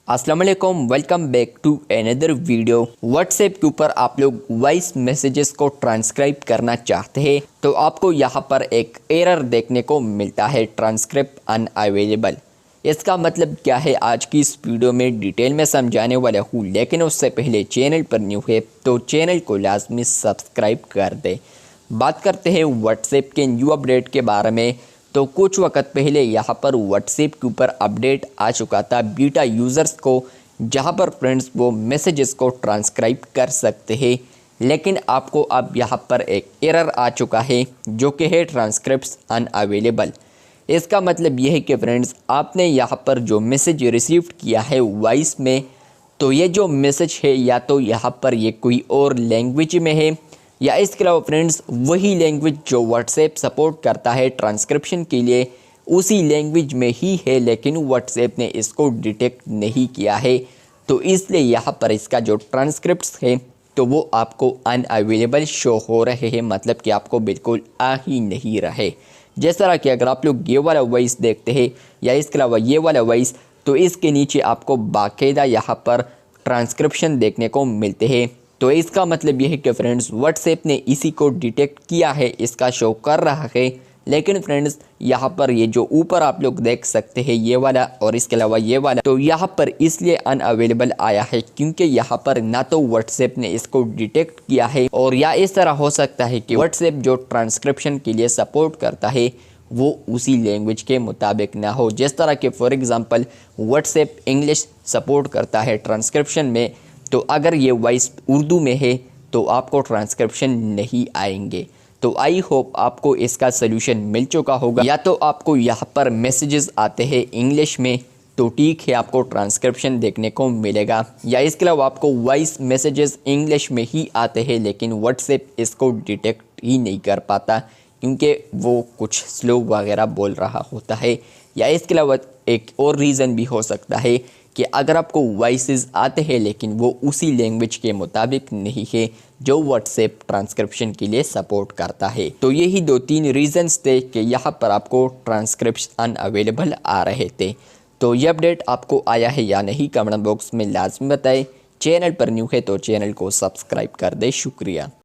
अस्सलाम वालेकुम, welcome back to another video. WhatsApp के ऊपर आप लोग वॉइस मैसेजेस को ट्रांसक्राइब करना चाहते हैं तो आपको यहाँ पर एक एरर देखने को मिलता है, ट्रांसक्रिप्ट अनअवेलेबल। इसका मतलब क्या है आज की इस वीडियो में डिटेल में समझाने वाला हूँ, लेकिन उससे पहले चैनल पर न्यू है तो चैनल को लाजमी सब्सक्राइब कर दे। बात करते हैं व्हाट्सएप के न्यू अपडेट के बारे में। तो कुछ वक्त पहले यहाँ पर व्हाट्सएप के ऊपर अपडेट आ चुका था बीटा यूज़र्स को, जहाँ पर फ्रेंड्स वो मैसेजेस को ट्रांसक्राइब कर सकते हैं, लेकिन आपको अब यहाँ पर एक एरर आ चुका है जो कि है ट्रांसक्रिप्ट्स अनअवेलेबल। इसका मतलब यह है कि फ्रेंड्स आपने यहाँ पर जो मैसेज रिसीव किया है वॉइस में, तो ये जो मैसेज है या तो यहाँ पर ये कोई और लैंग्वेज में है या इसके अलावा फ्रेंड्स वही लैंग्वेज जो व्हाट्सएप सपोर्ट करता है ट्रांसक्रिप्शन के लिए उसी लैंग्वेज में ही है, लेकिन व्हाट्सएप ने इसको डिटेक्ट नहीं किया है। तो इसलिए यहाँ पर इसका जो ट्रांसक्रिप्ट्स है तो वो आपको अनअवेलेबल शो हो रहे हैं, मतलब कि आपको बिल्कुल आ ही नहीं रहे। जिस तरह कि अगर आप लोग ये वाला वॉइस देखते हैं या इसके अलावा ये वाला वॉइस, तो इसके नीचे आपको बाकायदा यहाँ पर ट्रांसक्रिप्शन देखने को मिलते हैं। तो इसका मतलब यह है कि फ्रेंड्स व्हाट्सएप ने इसी को डिटेक्ट किया है, इसका शो कर रहा है। लेकिन फ्रेंड्स यहाँ पर ये जो ऊपर आप लोग देख सकते हैं ये वाला और इसके अलावा ये वाला, तो यहाँ पर इसलिए अनअवेलेबल आया है क्योंकि यहाँ पर ना तो व्हाट्सएप ने इसको डिटेक्ट किया है, और या इस तरह हो सकता है कि व्हाट्सएप जो ट्रांसक्रिप्शन के लिए सपोर्ट करता है वो उसी लैंग्वेज के मुताबिक ना हो। जिस तरह के for example WhatsApp English support करता है ट्रांसक्रिप्शन में, तो अगर ये वॉइस उर्दू में है तो आपको ट्रांसक्रिप्शन नहीं आएंगे। तो आई होप आपको इसका सलूशन मिल चुका होगा। या तो आपको यहाँ पर मैसेजेस आते हैं इंग्लिश में तो ठीक है, आपको ट्रांसक्रिप्शन देखने को मिलेगा, या इसके अलावा आपको वॉइस मैसेजेस इंग्लिश में ही आते हैं लेकिन व्हाट्सएप इसको डिटेक्ट ही नहीं कर पाता क्योंकि वो कुछ स्लो वगैरह बोल रहा होता है। या इसके अलावा एक और रीज़न भी हो सकता है कि अगर आपको वॉइसेस आते हैं लेकिन वो उसी लैंग्वेज के मुताबिक नहीं है जो व्हाट्सएप ट्रांसक्रिप्शन के लिए सपोर्ट करता है। तो यही 2-3 रीज़न्स थे कि यहाँ पर आपको ट्रांसक्रिप्शन अनअवेलेबल आ रहे थे। तो ये अपडेट आपको आया है या नहीं कमेंट बॉक्स में लाजमी बताएं। चैनल पर न्यू है तो चैनल को सब्सक्राइब कर दे। शुक्रिया।